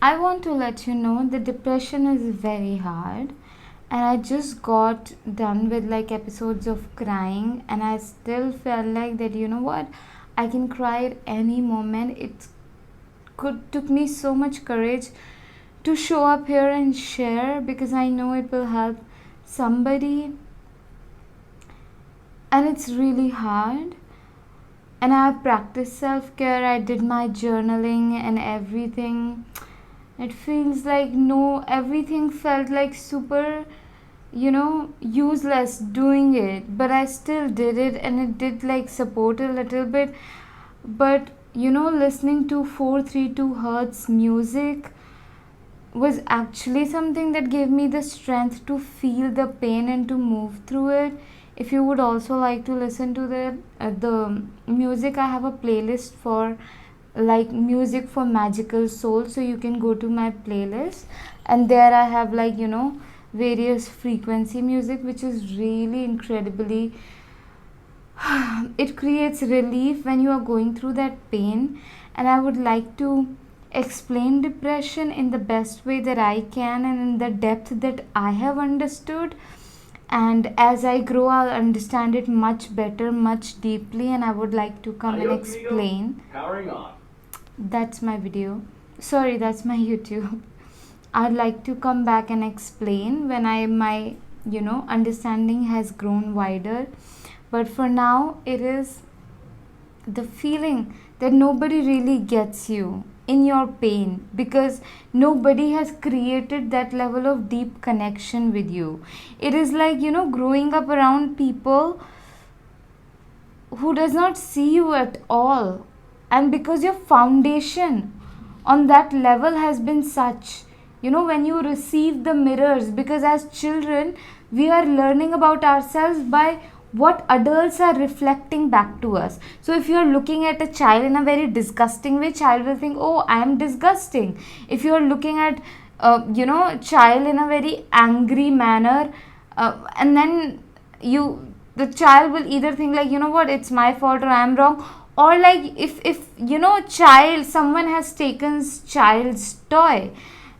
I want to let you know that depression is very hard, and I just got done with like episodes of crying, and I still felt like that, you know what, I can cry at any moment. It could took me so much courage to show up here and share, because I know it will help somebody, and it's really hard. And I practiced self-care, I did my journaling and everything. It feels like, no, everything felt like super, useless doing it, but I still did it, and it did like support a little bit. But listening to 432 hertz music was actually something that gave me the strength to feel the pain and to move through it. If you would also like to listen to the music, I have a playlist for like music for magical soul, so you can go to my playlist, and there I have like various frequency music, which is really incredibly it creates relief when you are going through that pain. And I would like to explain depression in the best way that I can and in the depth that I have understood. And as I grow, I'll understand it much better, much deeply, and I would like to come and explain. Powering on. That's my video. Sorry, that's my YouTube. I'd like to come back and explain when my understanding has grown wider. But for now, it is the feeling that nobody really gets you in your pain, because nobody has created that level of deep connection with you. It is like growing up around people who does not see you at all, and because your foundation on that level has been such, when you receive the mirrors, because as children we are learning about ourselves by what adults are reflecting back to us. So if you are looking at a child in a very disgusting way, child will think, oh, I am disgusting. If you are looking at child in a very angry manner, and then the child will either think like, what, it's my fault or I am wrong. Or like if someone has taken child's toy,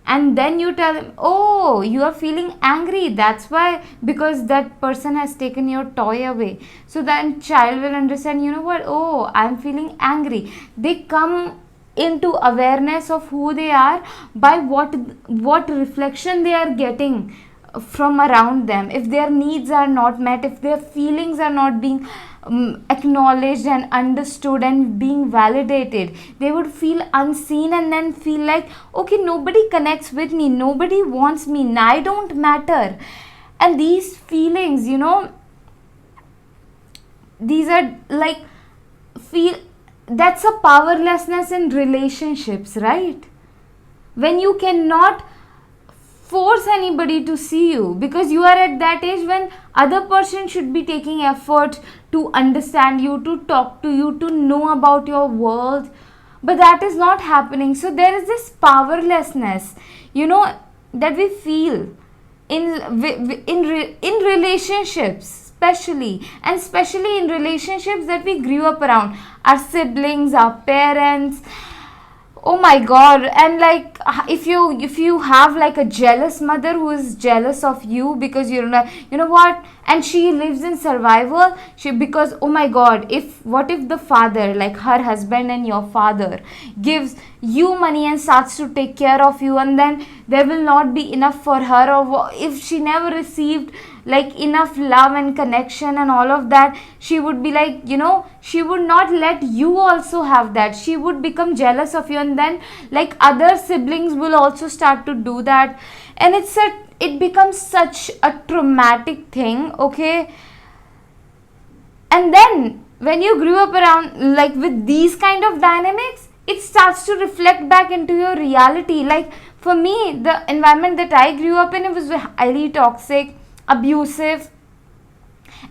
and then you tell them, oh, you are feeling angry, that's why, because that person has taken your toy away. So then child will understand, what, oh, I'm feeling angry. They come into awareness of who they are by what reflection they are getting from around them. If their needs are not met, if their feelings are not being acknowledged and understood and being validated, they would feel unseen, and then feel like, okay, nobody connects with me, nobody wants me, I don't matter. And these feelings, these are like feel that's a powerlessness in relationships, right? When you cannot force anybody to see you, because you are at that age when other person should be taking effort to understand you, to talk to you, to know about your world, but that is not happening. So there is this powerlessness, that we feel in relationships, especially in relationships that we grew up around, our siblings, our parents. Oh my god. And like, if you have like a jealous mother who is jealous of you because what, and she lives in survival, because oh my god, what if the father, like her husband and your father, gives you money and starts to take care of you, and then there will not be enough for her, or if she never received like enough love and connection and all of that, she would be like, she would not let you also have that, she would become jealous of you, and then like other siblings will also start to do that, and it becomes such a traumatic thing, okay? And then when you grew up around like with these kind of dynamics, it starts to reflect back into your reality. Like for me, the environment that I grew up in, it was highly toxic, abusive,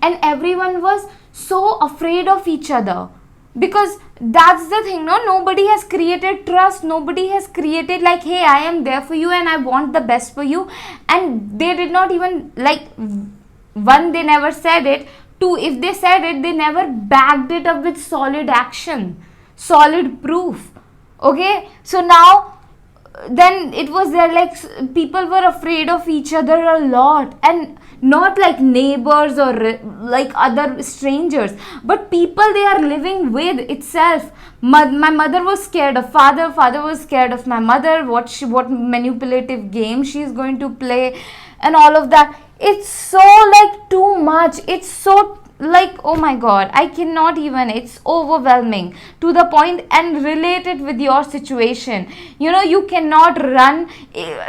and everyone was so afraid of each other, because that's the thing, nobody has created trust, nobody has created like, hey, I am there for you and I want the best for you. And they did not even like, one, they never said it, two, if they said it, they never backed it up with solid action, solid proof. Okay, so now then it was there, like people were afraid of each other a lot, and not like neighbors or like other strangers, but people they are living with itself. My mother was scared of father was scared of my mother, what manipulative game she is going to play, and all of that. It's so like too much, it's so like, oh my god, I cannot even, it's overwhelming to the point. And relate it with your situation. You cannot run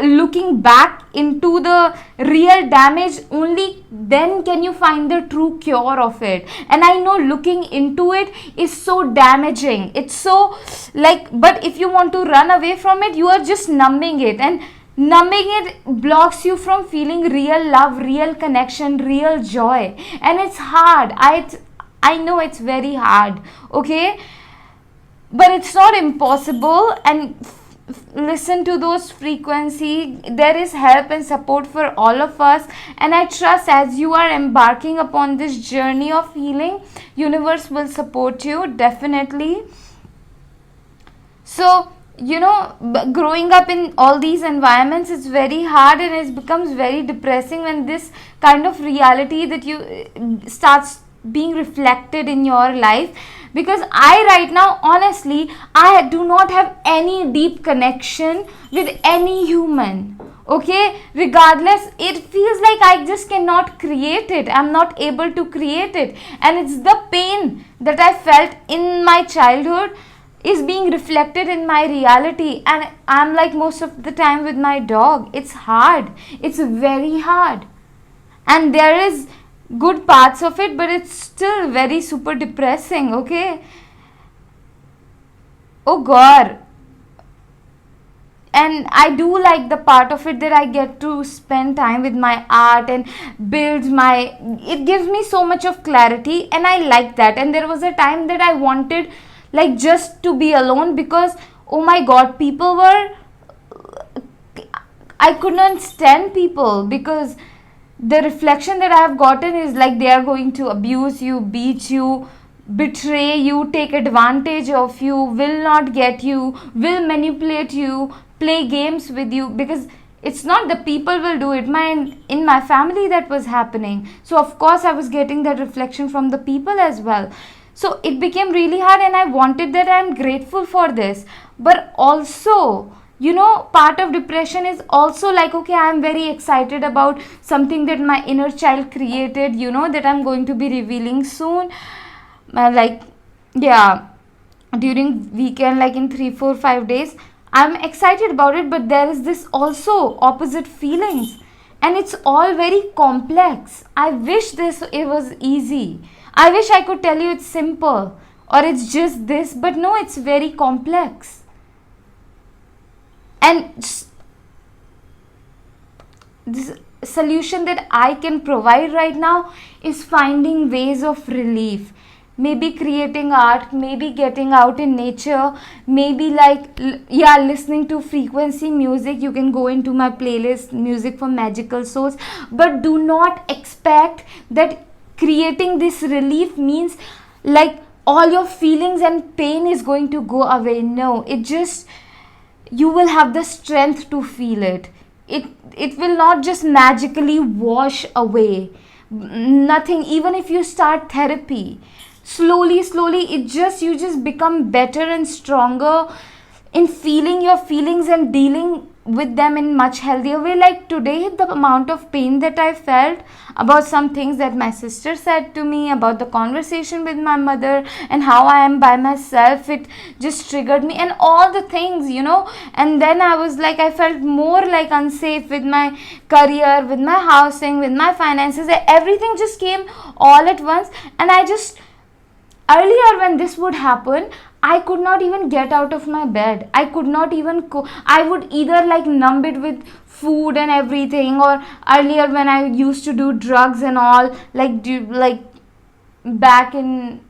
looking back into the real damage, only then can you find the true cure of it. And I know looking into it is so damaging, it's so like, but if you want to run away from it, you are just numbing it, and numbing it blocks you from feeling real love, real connection, real joy. And it's hard, I know it's very hard, okay, but it's not impossible. And listen to those frequency, there is help and support for all of us. And I trust as you are embarking upon this journey of healing, universe will support you definitely. So growing up in all these environments, it's very hard, and it becomes very depressing when this kind of reality that you starts being reflected in your life. Because I right now, honestly, I do not have any deep connection with any human, okay, regardless, it feels like I just cannot create it, I'm not able to create it. And it's the pain that I felt in my childhood is being reflected in my reality. And I'm like most of the time with my dog, it's hard, it's very hard. And there is good parts of it, but it's still very super depressing, okay. Oh god. And I do like the part of it that I get to spend time with my art and build my, it gives me so much of clarity, and I like that. And there was a time that I wanted like just to be alone, because oh my god, people were, I could not stand people, because the reflection that I have gotten is like they are going to abuse you, beat you, betray you, take advantage of you, will not get you, will manipulate you, play games with you. Because it's not the people will do it, in my family that was happening. So of course I was getting that reflection from the people as well. So it became really hard, and I wanted that. I'm grateful for this. But also, part of depression is also like, okay, I'm very excited about something that my inner child created, that I'm going to be revealing soon. Like, yeah, during weekend, like in 3, 4, 5 days. I'm excited about it, but there is this also opposite feelings. And it's all very complex. I wish it was easy. I wish I could tell you it's simple or it's just this, but no, it's very complex. And this solution that I can provide right now is finding ways of relief. Maybe creating art, maybe getting out in nature, maybe like, listening to frequency music. You can go into my playlist, Music for Magical Souls. But do not expect that creating this relief means like all your feelings and pain is going to go away. No, it just, you will have the strength to feel it. It will not just magically wash away. Nothing. Even if you start therapy, slowly you just become better and stronger in feeling your feelings and dealing with them in much healthier way. Like today, the amount of pain that I felt about some things that my sister said to me, about the conversation with my mother, and how I am by myself, it just triggered me, and all the things, and then I was like, I felt more like unsafe with my career, with my housing, with my finances. Everything just came all at once. And I just, earlier when this would happen, I could not even get out of my bed. I could not even I would either like numb it with food and everything, or earlier when I used to do drugs and all, like back in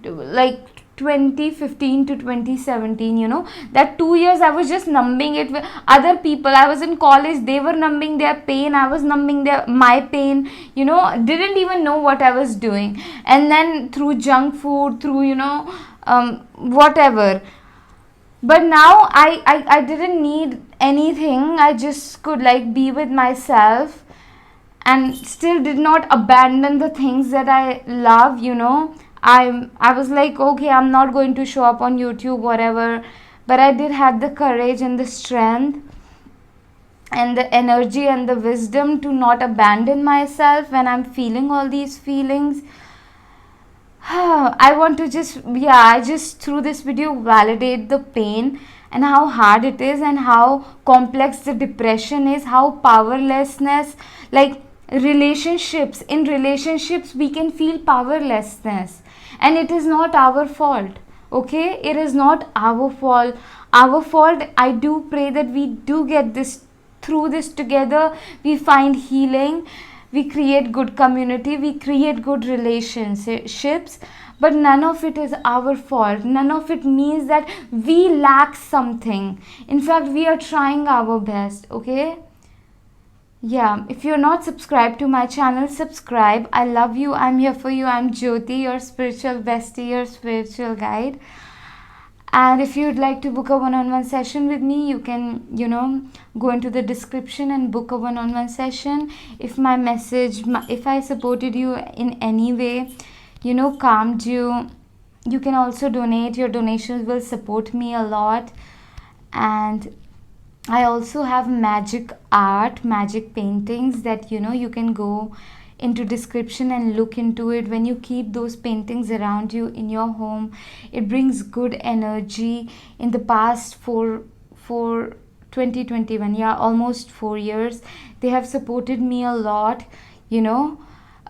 like 2015 to 2017, that 2 years I was just numbing it with other people. I was in college, they were numbing their pain, I was numbing my pain, didn't even know what I was doing. And then through junk food, through whatever, But now I didn't need anything. I just could like be with myself and still did not abandon the things that I love, you know. I was like, okay, I'm not going to show up on YouTube, whatever. But I did have the courage and the strength and the energy and the wisdom to not abandon myself when I'm feeling all these feelings. I want to just, yeah, I just through this video validate the pain and how hard it is and how complex the depression is, how powerlessness, like in relationships we can feel powerlessness, and it is not our fault. Okay, it is not our fault. I do pray that we do get this through this together. We find healing, we create good community, we create good relationships, but none of it is our fault. None of it means that we lack something. In fact, we are trying our best. Okay, yeah, if you're not subscribed to my channel, subscribe. I love you. I'm here for you. I'm Jyoti, your spiritual bestie, your spiritual guide. And if you'd like to book a one-on-one session with me, you can, go into the description and book a one-on-one session. If my message, if I supported you in any way, calmed you, you can also donate. Your donations will support me a lot. And I also have magic art, magic paintings that you can go into description and look into it. When you keep those paintings around you in your home, it brings good energy. In the past for 2021, yeah, almost 4 years, they have supported me a lot,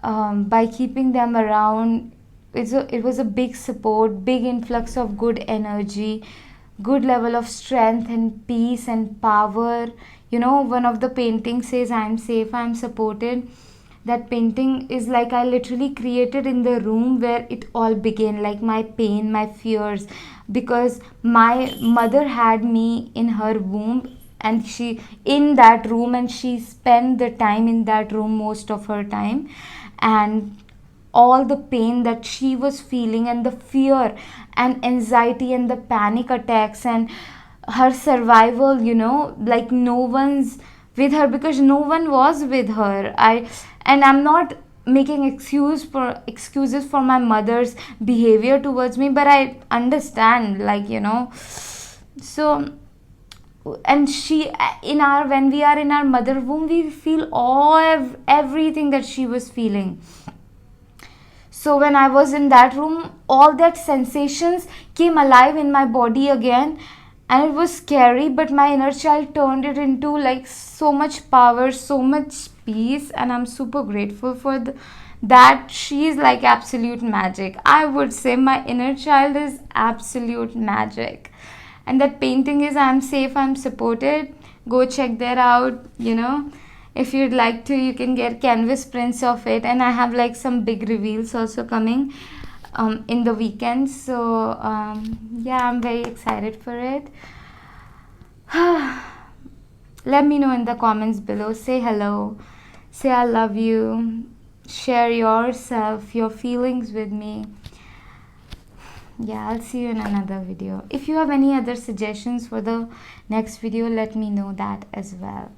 by keeping them around. It was a big support, big influx of good energy, good level of strength and peace and power. One of the paintings says, I'm safe, I'm supported. That painting is like I literally created in the room where it all began, like my pain, my fears, because my mother had me in her womb, and she in that room, and she spent the time in that room most of her time. And all the pain that she was feeling, and the fear and anxiety and the panic attacks, and her survival, like no one's with her because no one was with her. I'm not making excuses for my mother's behavior towards me, but I understand, so. And she in our when we are in our mother womb, we feel everything that she was feeling. So when I was in that room, all that sensations came alive in my body again, and it was scary, but my inner child turned it into like so much power, so much peace, and I'm super grateful for that. She's like absolute magic. I would say my inner child is absolute magic. And that painting is I'm safe, I'm supported. Go check that out. If you'd like to, you can get canvas prints of it, and I have like some big reveals also coming in the weekend. So yeah, I'm very excited for it. Let me know in the comments below. Say hello, say I love you, share yourself, your feelings with me. Yeah, I'll see you in another video. If you have any other suggestions for the next video, let me know that as well.